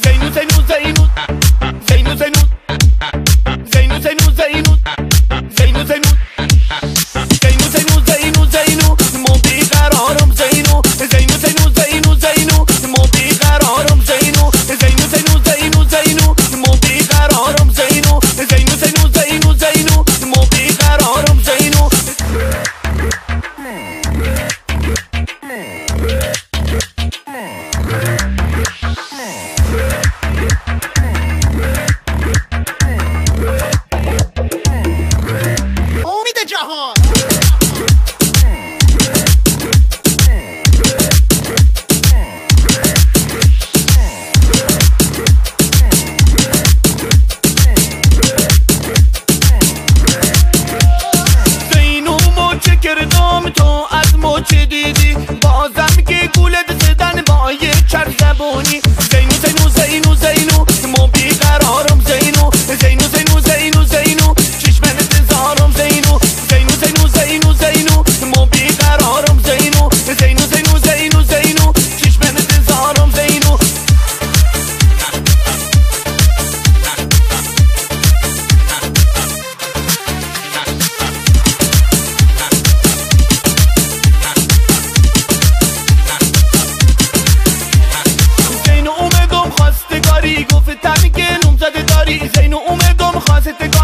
زینو زینو زینو زینو زینو زینو زینو زینو زینو زینو زینو زینو زینو زینو مو بیقرارم زینو زینو زینو زینو زینو مو بیقرارم زینو زینو زینو زینو زینو مو بیقرارم زینو زینو زینو زینو زینو مو بیقرارم زینو امید جهان زینو موچه کردم تو از موچه دیدی بازم که گولت زدن با یک چر زبونی زینو زینو زینو زینو مو بیقرارم زینو زینو زینو زینو زینو چشمن انتظارم زینو زینو زینو زینو زینو مو بیقرارم زینو زینو زینو زینو زینو چشمن انتظارم زینو زینو اومدم خواستگاری گفتم که نوم زده داری زینو اومدم خواستگاری